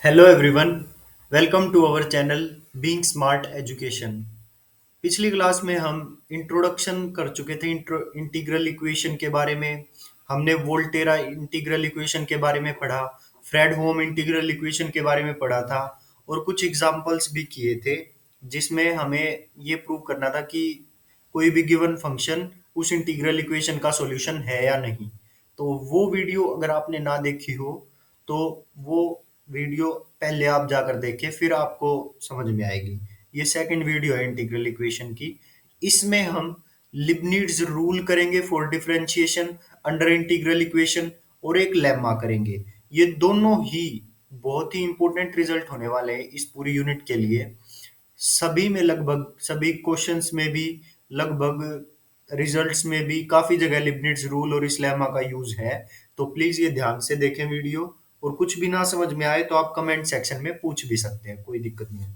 Hello everyone, welcome to our channel being smart education. पिछली class में हम introduction कर चुके थे इंटीग्रल इक्वेशन के बारे में। हमने वोल्टेरा इंटीग्रल इक्वेशन के बारे में पढ़ा, फ्रेडहोम इंटीग्रल इक्वेशन के बारे में पढ़ा था और कुछ एग्जांपल्स भी किए थे जिसमें हमें ये प्रूव करना था कि कोई भी गिवन फंक्शन उस इंटीग्रल इक्वेशन का सॉल्यूशन है या नहीं। तो वो वीडियो अगर आपने ना देखी हो तो वो वीडियो पहले आप जाकर देखें, फिर आपको समझ में आएगी। ये सेकंड वीडियो है इंटीग्रल इक्वेशन की। इसमें हम लिबनिट्ज रूल करेंगे for differentiation under integral equation और एक लेमा करेंगे। ये दोनों ही बहुत ही इंपॉर्टेंट रिजल्ट होने वाले हैं इस पूरी यूनिट के लिए। सभी में लगभग सभी क्वेश्चंस में भी लगभग रिजल्ट्स में भी काफी जगह लिबनिट्ज रूल और इस लेमा का यूज है। तो प्लीज ये ध्यान से देखें वीडियो, और कुछ भी ना समझ में आए तो आप कमेंट सेक्शन में पूछ भी सकते हैं, कोई दिक्कत नहीं है।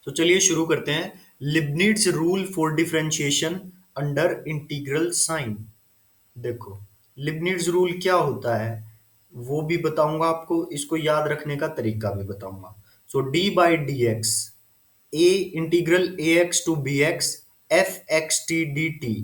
तो चलिए शुरू करते हैं। Leibniz rule for differentiation under integral sign. देखो, लिबनिट्ज रूल क्या होता है वो भी बताऊंगा आपको, इसको याद रखने का तरीका भी बताऊंगा। So d by D x a integral a x to b x F x T D t.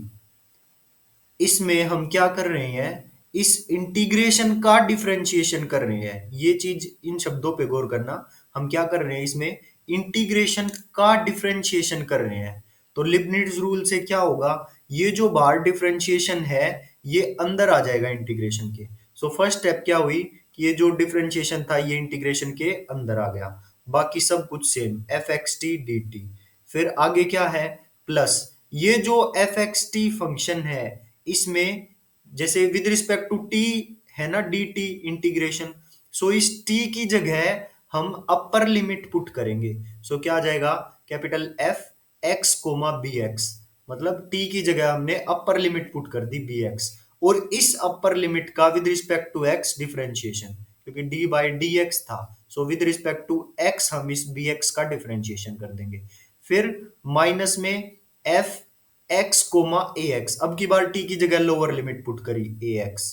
इसमें हम क्या कर रहे हैं, इस इंटीग्रेशन का डिफरेंशिएशन कर रहे हैं। ये चीज, इन शब्दों पे गौर करना। हम क्या कर रहे हैं, इसमें इंटीग्रेशन का डिफरेंशिएशन कर रहे हैं। तो लिबनिट्ज रूल से क्या होगा, ये जो बाहर डिफरेंशिएशन है ये अंदर आ जाएगा इंटीग्रेशन के। सो फर्स्ट स्टेप क्या हुई कि ये जो डिफरेंशिएशन था ये इंटीग्रेशन के अंदर आ गया। बाकी सब कुछ same, F x T D T. फिर आगे क्या है, प्लस ये जो एफ एक्स टी फंक्शन है इसमें जैसे विद रिस्पेक्ट टू टी है ना, डी टी इंटीग्रेशन। सो इस टी की जगह हम अपर लिमिट पुट करेंगे। सो क्या आ जाएगा, capital F X comma B X. मतलब टी की जगह हमने अपर लिमिट पुट कर दी बी एक्स, और इस अपर लिमिट का with respect to X differentiation, क्योंकि डी बाई डी एक्स था। So with respect to X हम इस बी एक्स का डिफरेंशिएशन कर देंगे। फिर माइनस में एफ एक्स कोमा ए एक्स, अब की बार टी की जगह लोअर लिमिट पुट करी ए एक्स,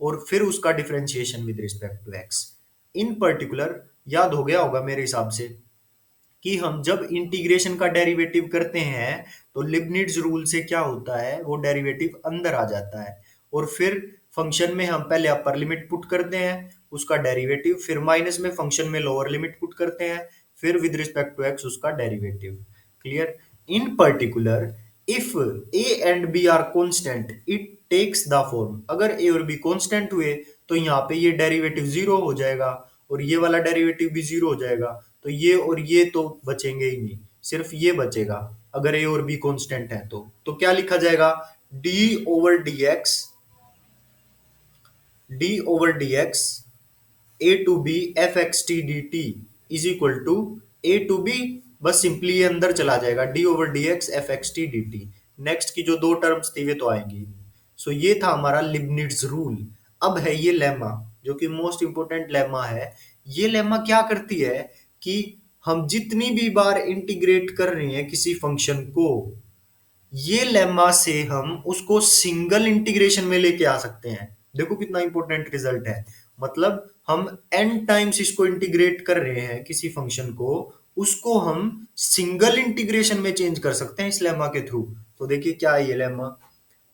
और फिर उसका differentiation with respect to X. In particular याद हो गया होगा मेरे हिसाब से कि हम जब इंटीग्रेशन का डेरिवेटिव करते हैं तो लिबनिट्ज रूल से क्या होता है, वो डेरिवेटिव अंदर आ जाता है, और फिर फंक्शन में हम पहले अपर लिमिट पुट करते हैं उसका डेरिवेटिव, फिर माइनस में फंक्शन में लोअर लिमिट पुट करते हैं, फिर विद रिस्पेक्ट टू एक्स उसका derivative. Clear. In particular if A and B are constant it takes the form, अगर ए और बी कांस्टेंट हुए तो यहाँ पे ये डेरिवेटिव जीरो हो जाएगा और ये वाला डेरिवेटिव भी जीरो हो जाएगा। तो ये और ये तो बचेंगे ही नहीं, सिर्फ ये बचेगा। अगर ए और बी कांस्टेंट है तो क्या लिखा जाएगा, D over D X, D over D x A to B F x T D T is equal to A to B. बस सिंपली ये अंदर चला जाएगा, D over D X F x T D T. Next की जो दो terms थी वे तो आएंगी। सो ये था हमारा लिबनिट्ज रूल। अब है ये लेमा, जो कि मोस्ट इंपोर्टेंट लेमा है। ये लेमा क्या करती है कि हम जितनी भी बार इंटीग्रेट कर रहे हैं किसी फंक्शन को, ये लेमा से हम उसको सिंगल इंटीग्रेशन में लेके आ सकते हैं। देखो कितना इंपॉर्टेंट रिजल्ट है। मतलब हम n टाइम्स इसको इंटीग्रेट कर रहे हैं किसी फंक्शन को, उसको हम सिंगल इंटीग्रेशन में चेंज कर सकते हैं इस लेमा के थ्रू। तो देखिए क्या है ये लेमा।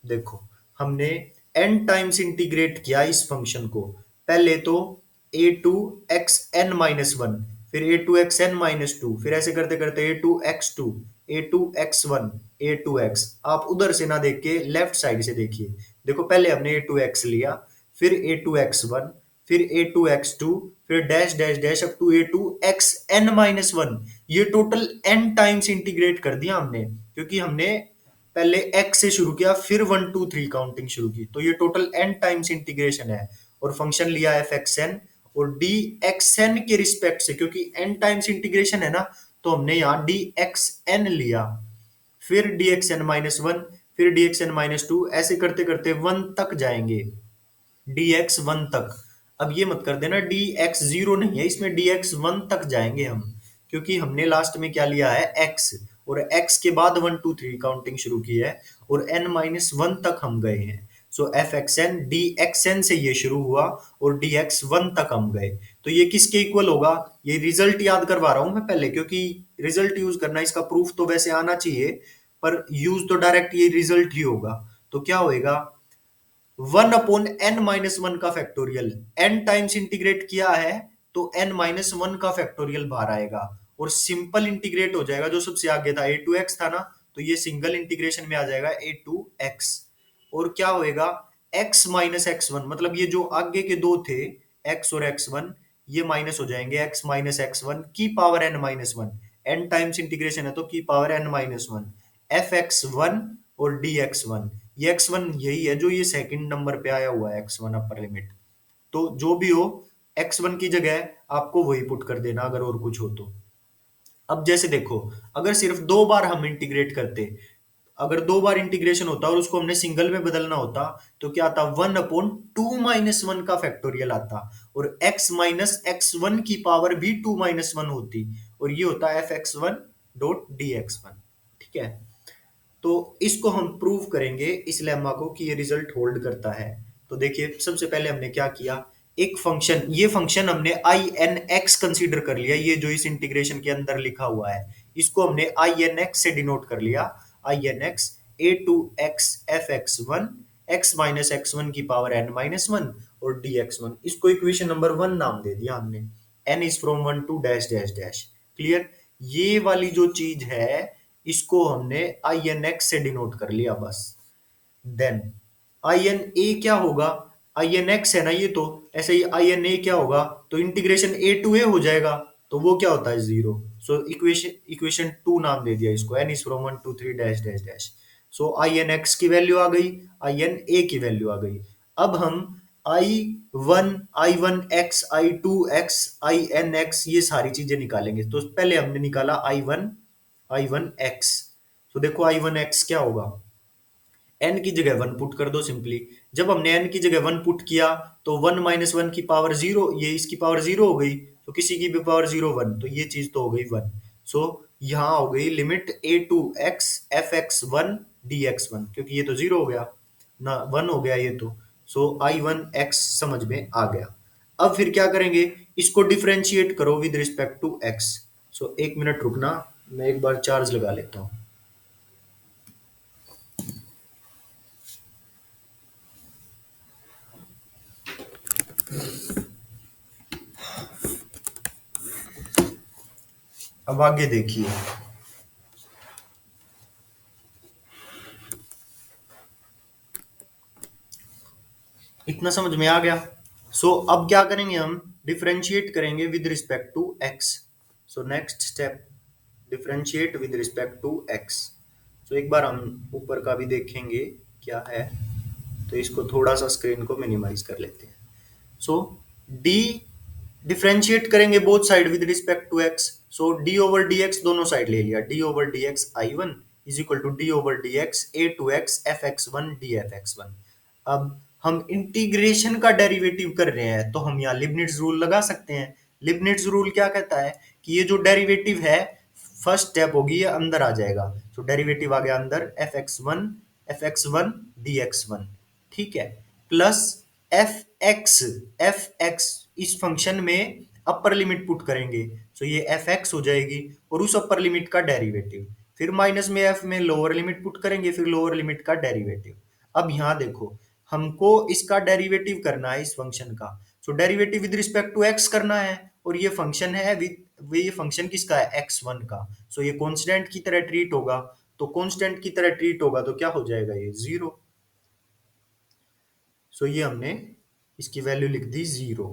देखो, हमने n टाइम्स इंटीग्रेट किया इस फंक्शन को। पहले तो a to x N minus one, फिर ए to x N minus two, फिर ऐसे करते करते a to x two, A to x one, a to x. आप उधर से ना देख के लेफ्ट साइड से देखिए। देखो पहले हमने ए टू एक्स लिया, फिर ए टू एक्स वन, फिर ए टू एक्स टू, फिर dash dash dash up to A to x N minus one. ये टोटल एन टाइम्स इंटीग्रेट कर दिया हमने, क्योंकि हमने पहले x से शुरू किया फिर वन टू थ्री काउंटिंग शुरू की। तो ये टोटल n टाइम्स इंटीग्रेशन है, और फंक्शन लिया एफ एक्स एन और डी एक्स एन के रिस्पेक्ट से, क्योंकि n टाइम्स इंटीग्रेशन है ना, तो हमने यहाँ डी एक्स एन लिया, फिर d x N minus one, फिर d x N minus two, ऐसे करते करते वन तक जाएंगे, डी एक्स वन तक। अब ये मत कर देना डी एक्स जीरो नहीं है, इसमें डी एक्स वन तक जाएंगे हम, क्योंकि हमने लास्ट में क्या लिया है एक्स, और एक्स के बाद वन टू थ्री काउंटिंग शुरू की है, और एन माइनस वन तक हम गए हैं। So f x n d x n से ये शुरू हुआ और डी एक्स वन तक हम गए। तो ये किसके इक्वल होगा? ये रिजल्ट याद करवा रहा हूं मैं पहले, क्योंकि रिजल्ट यूज करना, इसका प्रूफ तो वैसे आना चाहिए, पर यूज तो डायरेक्ट ये रिजल्ट ही होगा। तो क्या होएगा? 1/n-1 का फैक्टोरियल, n टाइम्स इंटीग्रेट किया है तो n-1 का फैक्टोरियल बाहर आएगा, और सिंपल इंटीग्रेट हो जाएगा, जो सबसे आगे था a2x था ना, तो ये सिंगल इंटीग्रेशन में आ जाएगा a2x। और क्या होएगा? x-x1, मतलब ये जो आगे के दो थे, x और x1, ये माइनस हो जाएंगे, x-x1 की power n-1, n times integration है तो की पावर n-1, fx1 और dx1। ये x1 यही है जो ये सेकंड नंबर पे आया हुआ है, x1 अपर लिमिट। तो जो भी हो, x1 की जगह आपको वही पुट कर देना अगर और कुछ हो तो। अब जैसे देखो, अगर सिर्फ दो बार हम इंटीग्रेट करते, अगर दो बार इंटीग्रेशन होता और उसको हमने सिंगल में बदलना होता, तो क्या आता? 1/2-1 का फैक्टोरियल आता, और x-x1 की पावर भी 2-1 होती, और ये होता है fx1.dx1। ठीक है, तो इसको हम प्रूव करेंगे इस लेम्मा को कि ये रिजल्ट होल्ड करता है। तो देखिए, सबसे पहले हमने क्या किया, एक फंक्शन, ये फंक्शन हमने आई एन एक्स कंसिडर कर लिया, ये जो इस इंटीग्रेशन के अंदर लिखा हुआ है, इसको हमने आई एन एक्स से डिनोट कर लिया। I N x a2x fx1 x-x1 की पावर n-1 और dx1, इसको इक्वेशन नंबर 1 नाम दे दिया हमने। n is from 1 to dash dash dash. Clear? ये वाली जो चीज है, इसको हमने आई एन एक्स से डिनोट कर लिया बस। देन आई एन ए क्या होगा? आई एन एक्स है ना ये, तो ऐसे ही आई एन ए क्या होगा? तो इंटीग्रेशन ए टू ए हो जाएगा, तो वो क्या होता है? जीरो। सो इक्वेशन इक्वेशन 2 नाम दे दिया इसको, N is from 1 to 3 dash dash dash. So I N X की वैल्यू आ गई, आई एन ए की वैल्यू आ गई। अब हम आई वन एक्स, आई2x, आई एन एक्स, ये सारी चीजें निकालेंगे। तो पहले हमने निकाला आई वन एक्स। तो देखो आई वन एक्स क्या होगा? n की जगह 1 पुट कर दो सिंपली। जब हमने n की जगह 1 पुट किया, तो 1-1 की पावर जीरो, ये इसकी पावर जीरो हो गई, तो किसी की भी पावर जीरो 1, तो ये चीज तो हो गई 1। सो यहाँ हो गई लिमिट a2x fx1 dx1, क्योंकि ये तो जीरो हो गया ना, 1 हो गया ये तो। सो I1x समझ में आ गया। अब फिर क्या करेंगे, इसको डिफरेंशिएट करो विद रिस्पेक्ट टू x। सो एक मिनट रुकना, मैं एक बार चार्ज लगा लेता हूँ। अब आगे देखिए, इतना समझ में आ गया। अब क्या करेंगे, हम डिफरेंशिएट करेंगे with respect to x. So next step, differentiate with respect to X. एक बार हम ऊपर का भी देखेंगे क्या है, तो इसको थोड़ा सा स्क्रीन को मिनिमाइज कर लेते हैं। सो डी डिफरेंशिएट करेंगे both side with respect to x. So d over D x दोनों साइड ले लिया, d over D x I one is equal to d over D x A to x F x one d f x one. अब हम integration का derivative कर रहे हैं, तो हम यहाँ लिबनिट्ज रूल लगा सकते हैं। लिबनिट्ज रूल क्या कहता है कि ये जो डेरिवेटिव है, फर्स्ट स्टेप होगी ये अंदर आ जाएगा, तो डेरिवेटिव आ गया अंदर, f x one d x one. ठीक है, प्लस एफ एक्स इस फंक्शन में अपर लिमिट पुट करेंगे, तो ये एफ एक्स हो जाएगी, और उस अपर लिमिट का डेरिवेटिव, फिर माइनस में एफ में लोअर लिमिट पुट करेंगे, फिर लोअर लिमिट का डेरिवेटिव। अब यहाँ देखो, हमको इसका डेरिवेटिव करना है इस फंक्शन का, so derivative with respect to x करना है, और ये फंक्शन है विद, ये फंक्शन किसका है? एक्स वन का। सो ये कांस्टेंट की तरह ट्रीट होगा, तो कांस्टेंट की तरह ट्रीट होगा तो क्या हो जाएगा? ये जीरो। ये हमने इसकी वैल्यू लिख दी जीरो।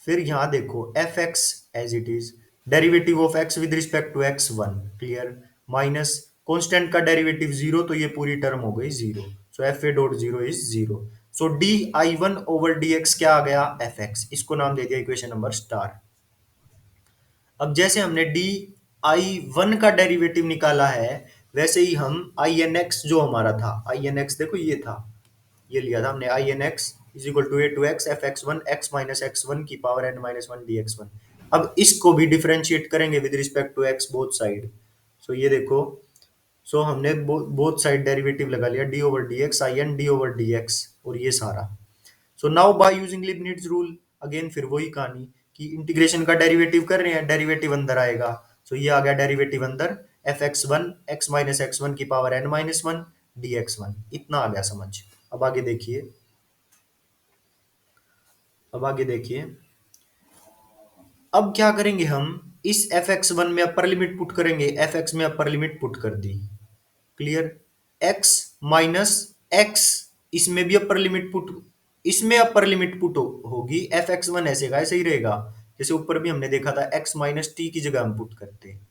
फिर यहां देखो, f x as it is, derivative of x with respect to x one, clear, minus constant का डेरिवेटिव जीरो, तो ये पूरी टर्म हो गई zero. F a dot zero is zero. D I one over D x क्या आ गया? F x, इसको नाम दे दिया इक्वेशन नंबर स्टार। अब जैसे हमने डी आई वन का डेरिवेटिव निकाला है, वैसे ही हम आई एन एक्स जो हमारा था, आई एन एक्स देखो ये था, ये लिया था हमने, I N x is equal to A to x F x one x minus x one की power n minus one d x one. अब इसको भी डिफरेंशिएट करेंगे with respect to x both side. ये देखो, हमने बोथ साइड डेरिवेटिव लगा लिया, d over D x I n d over D x, और ये सारा। Now by using Leibniz rule, again फिर वही कहानी कि इंटीग्रेशन का डेरिवेटिव कर रहे हैं, डेरिवेटिव अंदर आएगा। सो ये आ गया डेरिवेटिव अंदर, f x one x minus x one की power n minus one d x one, इतना आ गया समझ। अब आगे देखिए, अब आगे देखिए, अब क्या करेंगे हम, इस एफ एक्स वन में अपर लिमिट पुट करेंगे, एफ एक्स में अपर लिमिट पुट कर दी, क्लियर। एक्स माइनस एक्स, इसमें भी अपर लिमिट पुट, इसमें अपर लिमिट पुट होगी, एफ एक्स वन ऐसे का ऐसे ही रहेगा, जैसे ऊपर भी हमने देखा था एक्स माइनस टी की जगह हम पुट करते हैं,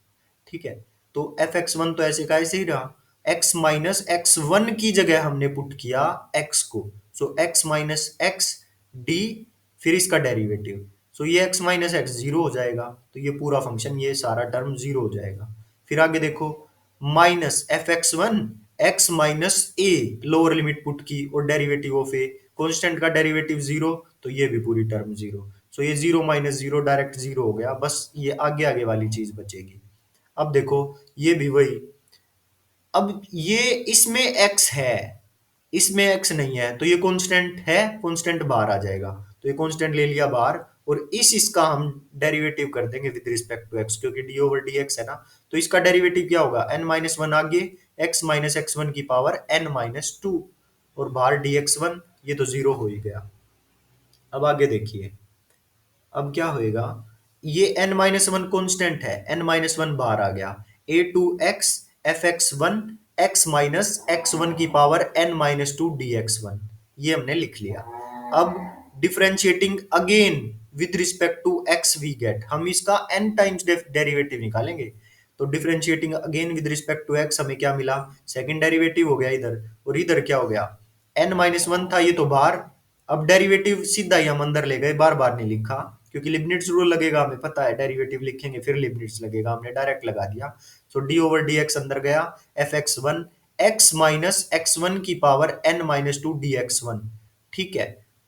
ठीक है। तो एफ एक्स वन तो ऐसे का ऐसे ही रहा, एक्स माइनस एक्स वन की जगह हमने पुट किया एक्स को, सो एक्स माइनस एक्स डी, फिर इसका डेरिवेटिव, सो ये एक्स माइनस एक्स जीरो हो जाएगा, तो ये पूरा फंक्शन, ये सारा टर्म जीरो हो जाएगा। फिर आगे देखो, minus f x one x minus a, lower limit put की और डेरिवेटिव ऑफ ए, कॉन्स्टेंट का डेरिवेटिव जीरो, तो ये भी पूरी टर्म जीरो, सो ये zero minus zero direct zero हो गया, बस ये आगे आगे वाली चीज बचेगी। अब देखो, ये भी वही, अब ये इसमें x है, इसमें x नहीं है, तो ये कांस्टेंट है, कांस्टेंट बाहर आ जाएगा, तो ये कांस्टेंट ले लिया बाहर, और इसका हम डेरिवेटिव कर देंगे विद रिस्पेक्ट टू x, क्योंकि d ओवर dx है ना, तो इसका डेरिवेटिव क्या होगा, n माइनस वन आगे, x माइनस एक्स वन की पावर n माइनस टू, और बाहर dx वन, ये तो जीरो हो ही गया। अब आगे देखिए, अब क्या होएगा, ये n माइनस वन कॉन्स्टेंट है, n माइनस वन बाहर आ गया, a to x F x one x minus x one की power n minus two d x one, ये हमने लिख लिया। अब differentiating again with respect to x we get, हम इसका n टाइम्स डेरिवेटिव निकालेंगे, तो differentiating again with respect to x हमें क्या मिला, सेकंड डेरिवेटिव हो गया इधर, और इधर क्या हो गया, n माइनस वन था ये तो बाहर, अब डेरिवेटिव सीधा ही हम अंदर ले गए, बार बार नहीं लिखा, क्योंकि लिबनिट्ज रूल लगेगा, हमें पता है डेरिवेटिव लिखेंगे फिर लिबनिट्ज लगेगा, हमने डायरेक्ट लगा दिया। So d over D x अंदर गया, f x one x minus x one की power n minus two d x one, ठीक है,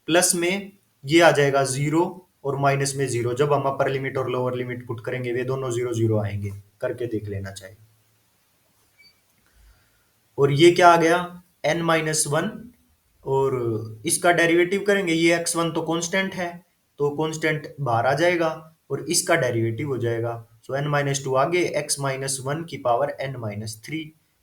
प्लस में ये आ जाएगा जीरो, और माइनस में जीरो, जब हम अपर लिमिट और लोअर लिमिट पुट करेंगे वे दोनों जीरो जीरो आएंगे, करके देख लेना चाहिए। और ये क्या आ गया, n माइनस वन, और इसका डेरिवेटिव करेंगे, ये x1 तो कांस्टेंट है, तो कांस्टेंट बाहर आ जाएगा, और इसका डेरिवेटिव हो जाएगा, सो n माइनस टू आगे, x माइनस वन की power n minus three,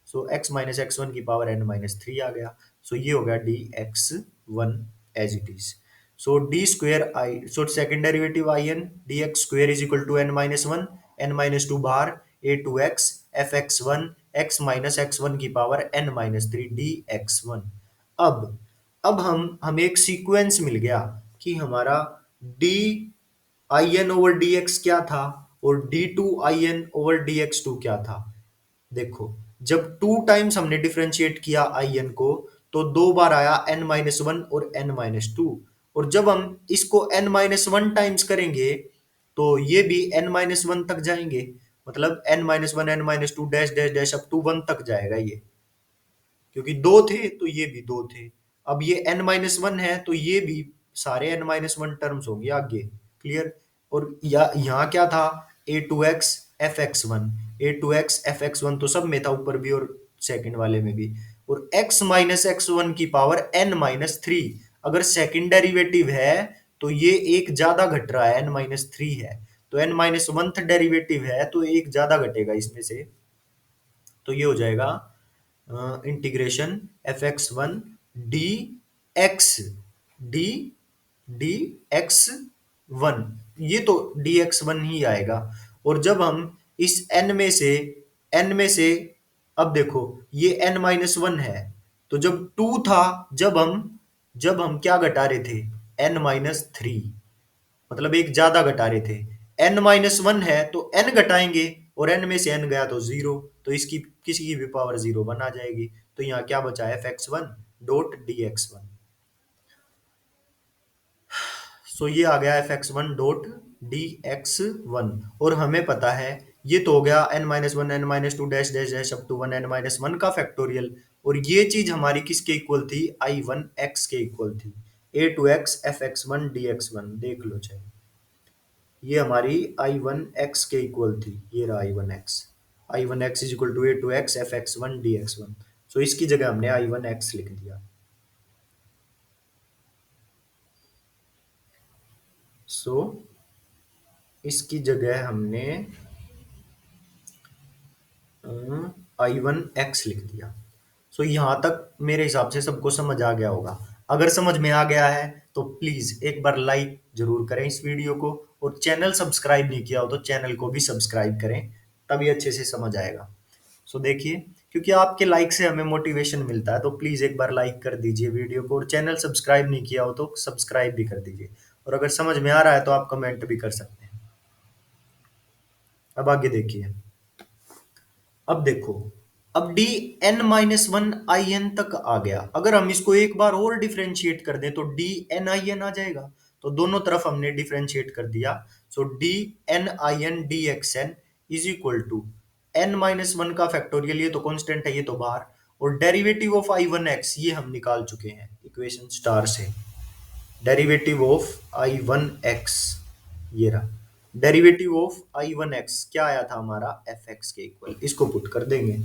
so x minus x one की पावर n माइनस थ्री आ गया, सो ये हो गया d x one as it is. So d square I, so second derivative I n d x square is equal to n minus one, n minus two बाहर, a to x F x one x minus x one की power n minus three d x one. अब हमें एक sequence मिल गया कि हमारा d I n over D x क्या था, और d two I n over D x two क्या था। देखो, जब टू टाइम्स हमने डिफरेंशिएट किया आई एन को, तो दो बार आया एन माइनस वन और एन माइनस टू, और जब हम इसको एन माइनस वन टाइम्स करेंगे, तो ये भी एन माइनस वन तक जाएंगे, मतलब n minus one n minus two dash dash dash up to one तक जाएगा ये, क्योंकि दो थे तो ये भी दो थे, अब ये n माइनस वन है तो ये भी सारे n माइनस वन टर्म्स होंगे आगे, क्लियर। और यहाँ क्या था, a to x F x one, a to x F x one तो सब में था, ऊपर भी और सेकंड वाले में भी, और x माइनस एक्स वन की पावर n माइनस थ्री, अगर सेकंड डेरिवेटिव है तो ये एक ज्यादा घट रहा है, n माइनस थ्री है, तो n माइनस वन डेरिवेटिव है तो एक ज्यादा घटेगा इसमें से, तो ये हो जाएगा integration F x one d X D D x one, ये तो डी एक्स वन ही आएगा। और जब हम इस n में से, अब देखो ये n माइनस वन है, तो जब टू था, जब हम क्या घटा रहे थे, n माइनस थ्री, मतलब एक ज्यादा घटा रहे थे, n माइनस वन है तो n घटाएंगे, और n में से n गया तो जीरो, तो इसकी किसी की भी पावर जीरो वन आ जाएगी, तो यहाँ क्या बचा है, f x one dot d x one, so ये आ गया f x one dot d x one, और हमें पता है ये तो हो गया n minus one n minus two dash dash dash up to one n minus one का फैक्टोरियल, और ये चीज हमारी किसके इक्वल थी, आई वन एक्स के इक्वल थी, a to x F x one d x one, देख लो चाहे, ये हमारी आई वन एक्स के इक्वल थी, ये रहा I one x is equal to A to x F x one d x one, so इसकी जगह हमने आई वन एक्स लिख दिया। सो इसकी जगह हमने I1x लिख दिया। सो यहाँ तक मेरे हिसाब से सबको समझ आ गया होगा। अगर समझ में आ गया है तो प्लीज एक बार लाइक जरूर करें इस वीडियो को, और चैनल सब्सक्राइब नहीं किया हो तो चैनल को भी सब्सक्राइब करें, तभी अच्छे से समझ आएगा। सो देखिए, क्योंकि आपके लाइक से हमें मोटिवेशन मिलता है, तो प्लीज एक बार लाइक कर दीजिए वीडियो को, और चैनल सब्सक्राइब नहीं किया हो तो सब्सक्राइब भी कर दीजिए। और अगर समझ में आ रहा है तो आप कमेंट भी कर सकते हैं। अब आगे देखिए। अब देखो, अब d n minus one I n तक आ गया। अगर हम इसको एक बार और डिफरेंशिएट कर दें तो डी एन आई एन आ जाएगा। तो दोनों तरफ हमने डिफरेंशिएट कर दिया। So d n I n d x n is equal to n minus one का फैक्टोरियल, ये तो कांस्टेंट है, ये तो बाहर, और derivative of I one x ये हम निकाल चुके हैं इक्वेशन स्टार से। Derivative of I one x ये रहा। Derivative of I one x क्या आया था हमारा, एफ एक्स के इक्वल, इसको पुट कर देंगे।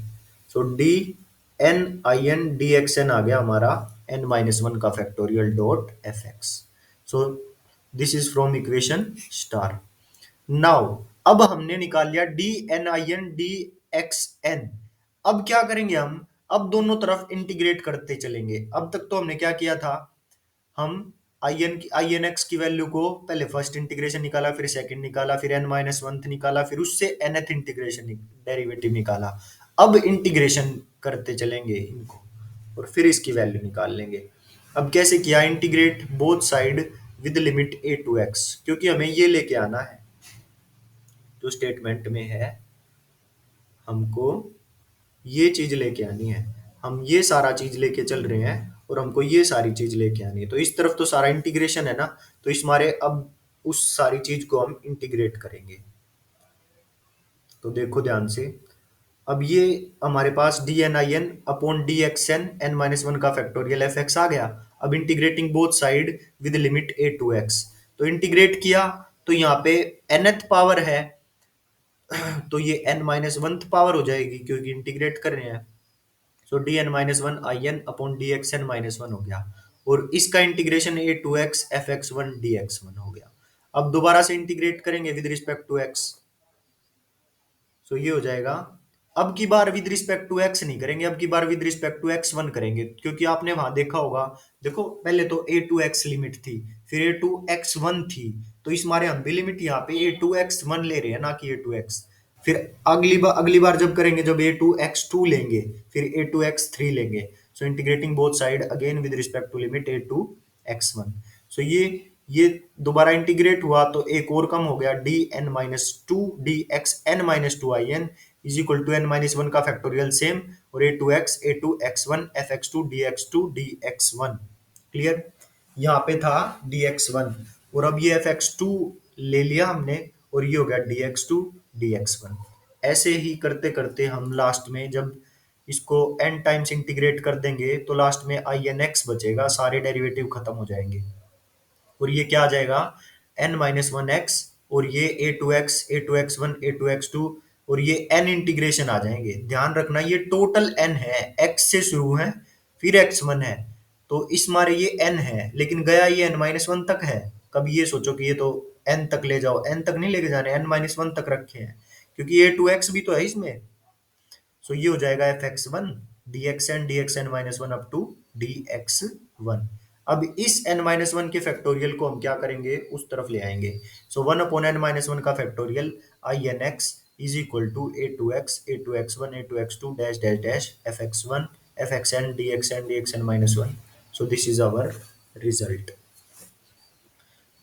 So d n I n d x n आ गया हमारा एन माइनस वन का factorial dot f x. So this is from equation star. Now अब हमने निकाल लिया d n I n d x n. अब क्या करेंगे हम, अब दोनों तरफ इंटीग्रेट करते चलेंगे। अब तक तो हमने क्या किया था, हम आई एन एक्स की वैल्यू को पहले फर्स्ट इंटीग्रेशन निकाला, फिर सेकंड निकाला, फिर एन माइनस वन निकाला, फिर उससे nth इंटीग्रेशन डेरिवेटिव निकाला। अब इंटीग्रेशन करते चलेंगे इनको, और फिर इसकी वैल्यू निकाल लेंगे। अब कैसे किया, integrate both side with limit a to x, क्योंकि हमें ये लेके आना है जो स्टेटमेंट में है, हमको ये चीज लेके आनी है। हम ये सारा चीज लेके चल रहे हैं और हमको ये सारी चीज लेके आनी है। तो इस तरफ तो सारा इंटीग्रेशन है ना, तो इस मारे अब उस सारी चीज को हम इंटीग्रेट करेंगे। तो देखो ध्यान से, अब ये हमारे पास d n I n upon d x n n minus one का फैक्टोरियल एफ एक्स आ गया। अब integrating both side with limit a to x, तो इंटीग्रेट किया तो यहाँ पे nth पावर है, तो ये n माइनस वन पावर हो जाएगी क्योंकि इंटीग्रेट कर रहे हैं। So d n minus one I n upon d x N minus one हो गया, और इसका integration a to x F x one d x one हो गया। अब दोबारा से इंटीग्रेट करेंगे with respect to x, so ये हो जाएगा। अब की बार विद रिस्पेक्ट टू एक्स नहीं करेंगे, अब की बार with respect to x one करेंगे, क्योंकि आपने वहां देखा होगा, देखो पहले तो ए टू एक्स लिमिट थी, फिर ए टू एक्स वन थी, तो इस मारे हम भी लिमिट यहाँ पे ए टू एक्स वन ले रहे हैं, ना कि ए टू एक्स। फिर अगली बार जब करेंगे, जब ए टू एक्स टू लेंगे, फिर ए टू एक्स थ्री लेंगे। So integrating both side again with respect to limit a to x one. So ये दोबारा इंटीग्रेट हुआ तो एक और कम हो गया, d n minus two d x N minus two I n is equal to n minus one का फैक्टोरियल सेम, और a to x one f x two d x one. Clear, यहाँ पे था डी एक्स वन, और अब ये F x to ले लिया हमने, और ये हो गया d x two d x one. ऐसे ही करते करते हम लास्ट में जब इसको n टाइम्स इंटीग्रेट कर देंगे तो लास्ट में आई एन एक्स बचेगा, सारे डेरिवेटिव खत्म हो जाएंगे, और ये क्या आ जाएगा, n माइनस वन एक्स, और ये a to x one a to x two, और ये n इंटीग्रेशन आ जाएंगे। ध्यान रखना ये टोटल n है, x से शुरू है फिर x1 है, तो इस मारे ये n है, लेकिन गया ये n माइनस वन तक है। कभी ये सोचो कि ये तो n तक ले जाओ, n तक नहीं लेके जाने, n माइनस वन तक रखे हैं, क्योंकि ये टू एक्स भी तो है इसमें। सो ये हो जाएगा f x one d x N minus one up to d x one. अब इस n माइनस वन के फैक्टोरियल को हम क्या करेंगे, उस तरफ ले आएंगे। So one upon n minus one का factorial I N x is equal to A to x one a to x two dash dash dash f x one f x n d x N minus one. So this is our result.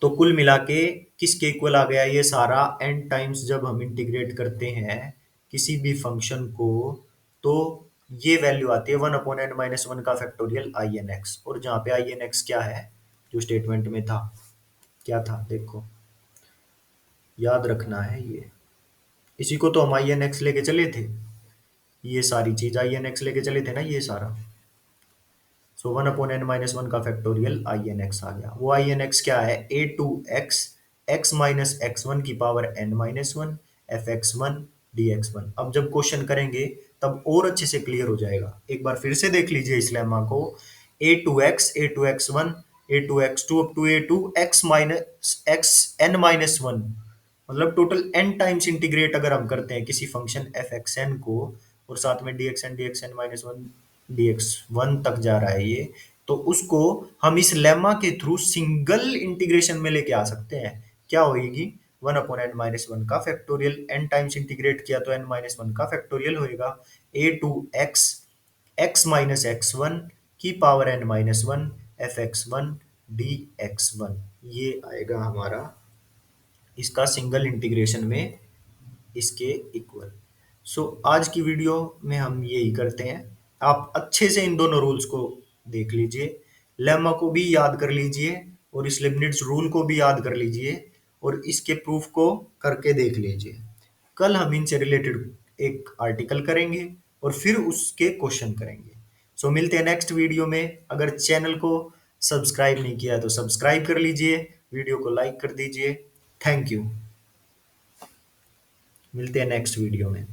तो कुल मिला के किसके equal आ गया ये सारा, n times जब हम इंटीग्रेट करते हैं किसी भी फंक्शन को, तो ये वैल्यू आती है one upon n minus one का फैक्टोरियल आई एन एक्स। और जहाँ पे आई एन एक्स क्या है, जो स्टेटमेंट में था, क्या था देखो, याद रखना है ये, इसी को तो हम आई एन एक्स लेके चले थे, ये सारी चीज आई एन एक्स लेके चले थे ना ये सारा। So one upon n minus one का फैक्टोरियल आई एन एक्स आ गया। वो आई एन एक्स क्या है, a to x x minus x one की power n minus one f x one d x one. अब जब क्वेश्चन करेंगे तब और अच्छे से क्लियर हो जाएगा। एक बार फिर से देख लीजिए इस लेमा को, a to x one a to x two up to A to x minus x N minus one, मतलब टोटल n टाइम्स इंटीग्रेट अगर हम करते हैं किसी फंक्शन एफ एक्स एन को, और साथ में d x N minus one d x one तक जा रहा है ये, तो उसको हम इस लेमा के थ्रू सिंगल इंटीग्रेशन में लेके आ सकते हैं। क्या होगी? One upon n minus one का फैक्टोरियल, एन टाइम्स इंटीग्रेट किया तो एन माइनस वन का फैक्टोरियल होएगा, a to x x minus x one की power n minus one f x one d x one, ये आएगा हमारा इसका सिंगल इंटीग्रेशन में इसके इक्वल। सो आज की वीडियो में हम यही करते हैं। आप अच्छे से इन दोनों रूल्स को देख लीजिए, लेमा को भी याद कर लीजिए और इस लिबनिट्ज रूल को भी याद कर लीजिए और इसके प्रूफ को करके देख लीजिए। कल हम इनसे रिलेटेड एक आर्टिकल करेंगे और फिर उसके क्वेश्चन करेंगे। सो मिलते हैं नेक्स्ट वीडियो में। अगर चैनल को सब्सक्राइब नहीं किया तो सब्सक्राइब कर लीजिए, वीडियो को लाइक कर दीजिए। Thank you. मिलते हैं नेक्स्ट वीडियो में।